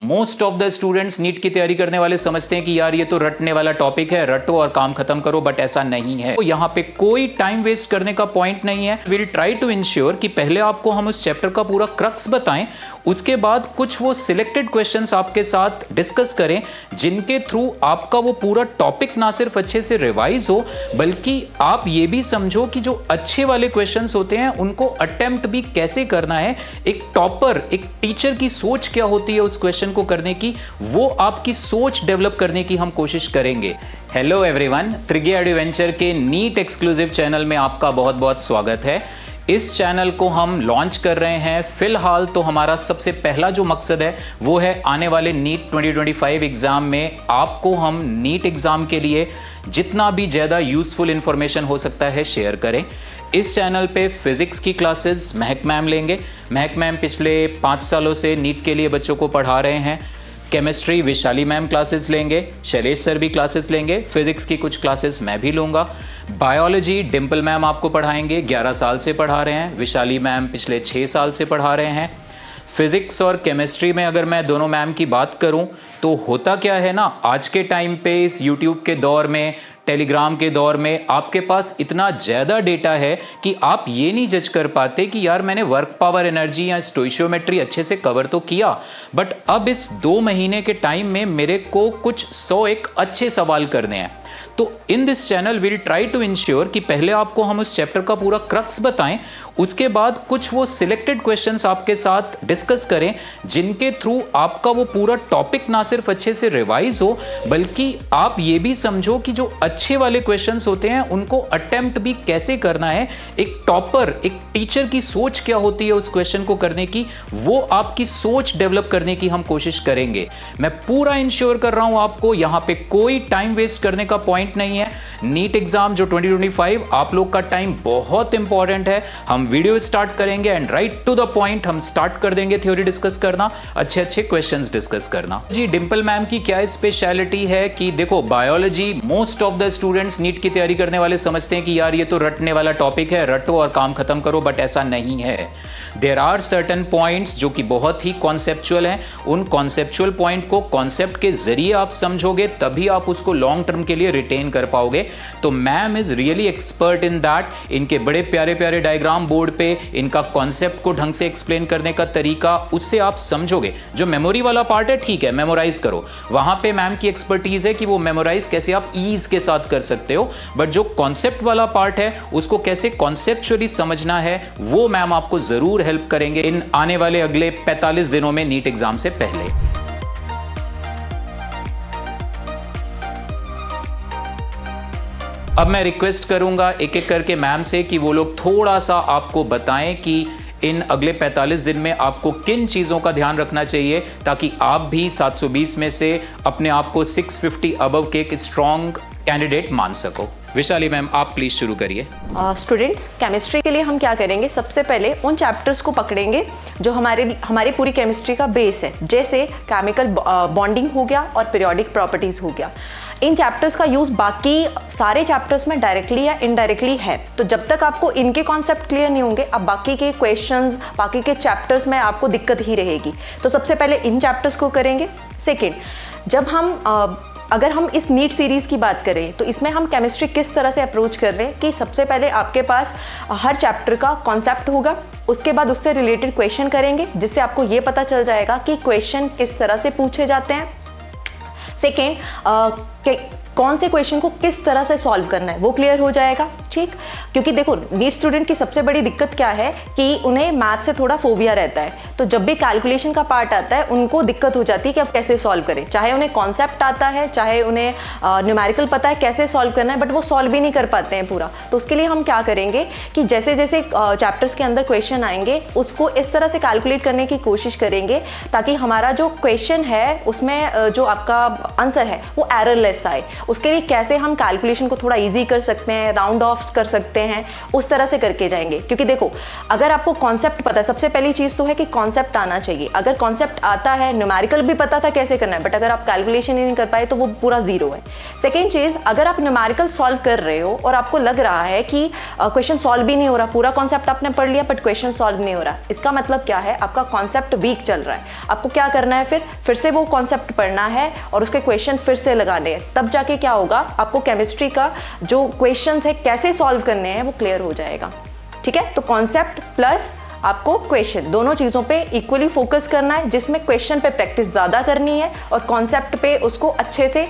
Most of the students NEET की तैयारी करने वाले समझते हैं कि यार ये तो रटने वाला टॉपिक है, रटो और काम खत्म करो, बट ऐसा नहीं है। तो यहाँ पे कोई टाइम वेस्ट करने का पॉइंट नहीं है। विल ट्राई टू इंश्योर कि पहले आपको हम उस चैप्टर का पूरा क्रक्स बताएं, उसके बाद कुछ वो सिलेक्टेड क्वेश्चंस आपके साथ डिस्कस करें जिनके थ्रू आपका वो पूरा टॉपिक ना सिर्फ अच्छे से रिवाइज हो, बल्कि आप ये भी समझो कि जो अच्छे वाले क्वेश्चंस होते हैं उनको अटेम्प्ट भी कैसे करना है। एक टॉपर, एक टीचर की सोच क्या होती है उस क्वेश्चन को करने की, वो आपकी सोच डेवलप करने की हम कोशिश करेंगे। हेलो एवरीवन, त्रिज्ञ एडवेंचर के नीट एक्सक्लूसिव चैनल में आपका बहुत बहुत स्वागत है। इस चैनल को हम लॉन्च कर रहे हैं। फिलहाल तो हमारा सबसे पहला जो मकसद है वो है आने वाले नीट 2025 एग्जाम में आपको हम नीट एग्जाम के लिए जितना भी ज़्यादा यूजफुल इंफॉर्मेशन हो सकता है शेयर करें। इस चैनल पे फिजिक्स की क्लासेस महक मैम लेंगे। महक मैम पिछले 5 सालों से नीट के लिए बच्चों को पढ़ा रहे हैं। केमिस्ट्री विशाली मैम क्लासेस लेंगे, शैलेश सर भी क्लासेस लेंगे, फिजिक्स की कुछ क्लासेस मैं भी लूँगा। बायोलॉजी डिम्पल मैम आपको पढ़ाएंगे, 11 साल से पढ़ा रहे हैं। विशाली मैम पिछले 6 साल से पढ़ा रहे हैं। फिजिक्स और केमिस्ट्री में अगर मैं दोनों मैम की बात करूं तो होता क्या है ना, आज के टाइम पे इस यूट्यूब के दौर में, टेलीग्राम के दौर में आपके पास इतना ज़्यादा डेटा है कि आप ये नहीं जज कर पाते कि यार मैंने वर्क पावर एनर्जी या स्टोइशियोमेट्री अच्छे से कवर तो किया, बट अब इस 2 महीने के टाइम में मेरे को कुछ 101 अच्छे सवाल करने हैं। तो in this channel will try to ensure कि पहले आपको हम उस चैप्टर का पूरा क्रक्स बताएं, उसके बाद कुछ वो सिलेक्टेड क्वेश्चंस आपके साथ डिस्कस करें जिनके थ्रू आपका वो पूरा टॉपिक ना सिर्फ अच्छे से रिवाइज हो, बल्कि आप ये भी समझो कि जो अच्छे वाले क्वेश्चंस होते हैं उनको अटेम्प्ट भी कैसे करना है। एक टॉपर, एक टीचर की सोच क्या होती है उस क्वेश्चन को करने की, वो आपकी सोच डेवलप करने की हम कोशिश करेंगे। मैं पूरा इंश्योर कर रहा हूं आपको, यहां पे कोई टाइम वेस्ट करने का पॉइंट नहीं है। नीट एग्जाम जो 2025, आप लोग का टाइम बहुत इंपॉर्टेंट है। हम वीडियो स्टार्ट करेंगे and right to the point हम स्टार्ट कर देंगे थ्योरी डिस्कस करना, अच्छे अच्छे क्वेश्चंस डिस्कस करना। जी, डिम्पल मैम की क्या स्पेशलिटी है कि देखो, biology most of the students NEET की तैयारी करने वाले समझते हैं कि यार ये तो रटने वाला टॉपिक है, रटो और काम खत्म करो, बट ऐसा नहीं है। देयर आर सर्टेन पॉइंट्स जो कि बहुत ही कॉन्सेप्चुअल हैं। उन कॉन्सेप्चुअल पॉइंट को कॉन्सेप्ट के जरिए आप समझोगे तभी आप उसको लॉन्ग टर्म के लिए रिटेन कर पाओगे। तो ma'am is really expert in that. इनके बड़े प्यारे प्यारे डायग्राम बोर्ड पे इनका कॉन्सेप्ट को ढंग से एक्सप्लेन करने का तरीका, उससे आप समझोगे। जो मेमोरी वाला पार्ट है, ठीक है, मेमोराइज करो, वहां पे मैम की एक्सपर्टीज है कि वो मेमोराइज कैसे आप ईज के साथ कर सकते हो, बट जो कॉन्सेप्ट वाला पार्ट है उसको कैसे कॉन्सेप्चुअली समझना है वो मैम आपको जरूर हेल्प करेंगे इन आने वाले अगले 45 दिनों में नीट एग्जाम से पहले। अब मैं रिक्वेस्ट करूंगा एक एक करके मैम से कि वो लोग थोड़ा सा आपको बताएं कि इन अगले 45 दिन में आपको किन चीज़ों का ध्यान रखना चाहिए ताकि आप भी 720 में से अपने आप को 650 अबव के एक स्ट्रॉन्ग कैंडिडेट मान सको। विशाली मैम, आप प्लीज शुरू करिए। स्टूडेंट्स, केमिस्ट्री के लिए हम क्या करेंगे, सबसे पहले उन चैप्टर्स को पकड़ेंगे जो हमारी पूरी केमिस्ट्री का बेस है, जैसे केमिकल बॉन्डिंग हो गया और पीरियोडिक प्रॉपर्टीज हो गया। इन चैप्टर्स का यूज बाकी सारे चैप्टर्स में डायरेक्टली या इनडायरेक्टली है। तो जब तक आपको इनके कॉन्सेप्ट क्लियर नहीं होंगे, अब बाकी के क्वेश्चंस, बाकी के चैप्टर्स में आपको दिक्कत ही रहेगी। तो सबसे पहले इन चैप्टर्स को करेंगे। सेकेंड, जब हम अगर हम इस नीट सीरीज़ की बात करें तो इसमें हम केमिस्ट्री किस तरह से अप्रोच कर रहे हैं कि सबसे पहले आपके पास हर चैप्टर का कॉन्सेप्ट होगा, उसके बाद उससे रिलेटेड क्वेश्चन करेंगे जिससे आपको ये पता चल जाएगा कि क्वेश्चन किस तरह से पूछे जाते हैं। सेकेंड, कौन से क्वेश्चन को किस तरह से सॉल्व करना है वो क्लियर हो जाएगा, ठीक। क्योंकि देखो, नीट स्टूडेंट की सबसे बड़ी दिक्कत क्या है कि उन्हें मैथ से थोड़ा फोबिया रहता है। तो जब भी कैलकुलेशन का पार्ट आता है उनको दिक्कत हो जाती है कि अब कैसे सॉल्व करें। चाहे उन्हें कॉन्सेप्ट आता है, चाहे उन्हें न्यूमेरिकल पता है कैसे सॉल्व करना है, बट वो सॉल्व भी नहीं कर पाते हैं पूरा। तो उसके लिए हम क्या करेंगे कि जैसे जैसे चैप्टर्स के अंदर क्वेश्चन आएंगे उसको इस तरह से कैलकुलेट करने की कोशिश करेंगे ताकि हमारा जो क्वेश्चन है उसमें जो आपका आंसर है वो एररलेस आए। उसके लिए कैसे हम कैलकुलेशन को थोड़ा इजी कर सकते हैं, राउंड ऑफ कर सकते हैं, उस तरह से करके जाएंगे। क्योंकि देखो, अगर आपको कॉन्सेप्ट पता है, सबसे पहली चीज़ तो है कि कॉन्सेप्ट आना चाहिए। अगर कॉन्सेप्ट आता है, न्यूमेरिकल भी पता था कैसे करना है, बट अगर आप कैलकुलेशन ही नहीं कर पाए तो वो पूरा जीरो है। सेकेंड चीज़, अगर आप न्यूमेरिकल सॉल्व कर रहे हो और आपको लग रहा है कि क्वेश्चन सॉल्व भी नहीं हो रहा, पूरा कॉन्सेप्ट आपने पढ़ लिया बट क्वेश्चन सॉल्व नहीं हो रहा, इसका मतलब क्या है? आपका कॉन्सेप्ट वीक चल रहा है। आपको क्या करना है? फिर से वो कॉन्सेप्ट पढ़ना है और उसके क्वेश्चन फिर से लगाने हैं। तब जाके क्या होगा, आपको केमिस्ट्री का जो क्वेश्चंस है कैसे सॉल्व करने हैं वो क्लियर हो जाएगा। ठीक है, तो कॉन्सेप्ट प्लस आपको क्वेश्चन, दोनों चीज़ों पे इक्वली फोकस करना है, जिसमें क्वेश्चन पे प्रैक्टिस ज़्यादा करनी है और कॉन्सेप्ट पे उसको अच्छे से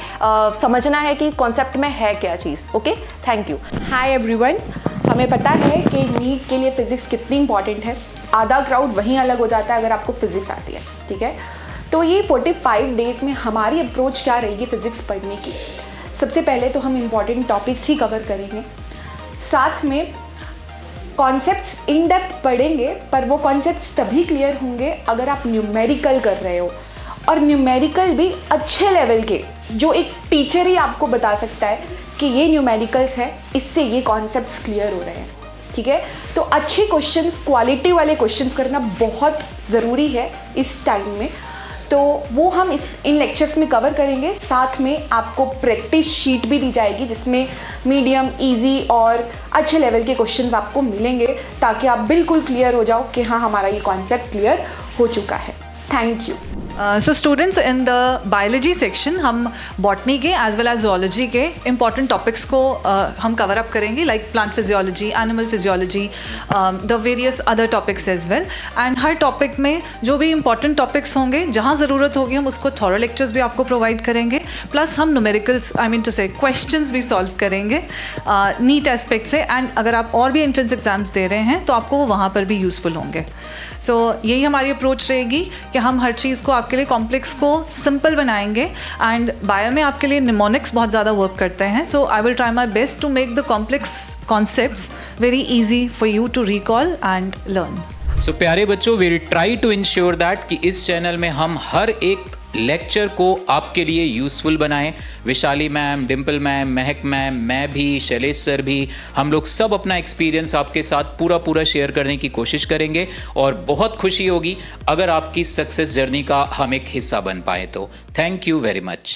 समझना है कि कॉन्सेप्ट में है क्या चीज़। Okay, thank you. Hi everyone, हमें पता है कि नीट के लिए फिजिक्स कितनी इंपॉर्टेंट है। आधा क्राउड वहीं अलग हो जाता है अगर आपको फिजिक्स आती है। ठीक है, तो ये 45 डेज में हमारी अप्रोच क्या रहेगी फिजिक्स पढ़ने की? सबसे पहले तो हम इम्पॉर्टेंट टॉपिक्स ही कवर करेंगे, साथ में कॉन्सेप्ट्स इन डेप्थ पढ़ेंगे, पर वो कॉन्सेप्ट्स तभी क्लियर होंगे अगर आप न्यूमेरिकल कर रहे हो, और न्यूमेरिकल भी अच्छे लेवल के, जो एक टीचर ही आपको बता सकता है कि ये न्यूमेरिकल्स है, इससे ये कॉन्सेप्ट्स क्लियर हो रहे हैं। ठीक है, तो अच्छे क्वेश्चंस, क्वालिटी वाले क्वेश्चंस करना बहुत ज़रूरी है इस टाइम में। तो वो हम इन लेक्चर्स में कवर करेंगे। साथ में आपको प्रैक्टिस शीट भी दी जाएगी जिसमें मीडियम, इजी और अच्छे लेवल के क्वेश्चंस आपको मिलेंगे, ताकि आप बिल्कुल क्लियर हो जाओ कि हाँ, हमारा ये कॉन्सेप्ट क्लियर हो चुका है। Thank you. So students, in the biology section हम botany के as well as zoology के important topics को हम cover up करेंगे, like plant physiology, animal physiology, the various other topics as well। and her topic में जो भी important topics होंगे, जहाँ ज़रूरत होगी हम उसको thorough lectures भी आपको provide करेंगे, plus हम numericals, I mean to say questions भी solve करेंगे neat aspect से। and अगर आप और भी entrance exams दे रहे हैं तो आपको वो वहाँ पर भी useful होंगे। so यही हमारी approach रहेगी कि हम हर चीज़ को आपके लिए कॉम्प्लेक्स को सिंपल बनाएंगे। एंड बायो में आपके लिए निमोनिक्स बहुत ज़्यादा वर्क करते हैं, so I will try my best to make the complex concepts very easy for you to recall and learn. So प्यारे बच्चों, will try to ensure that कि इस चैनल में हम हर एक लेक्चर को आपके लिए यूज़फुल बनाएं। विशाली मैम, डिम्पल मैम, महक मैम, मैं भी, शैलेश सर भी, हम लोग सब अपना एक्सपीरियंस आपके साथ पूरा शेयर करने की कोशिश करेंगे और बहुत खुशी होगी अगर आपकी सक्सेस जर्नी का हम एक हिस्सा बन पाए तो। Thank you very much.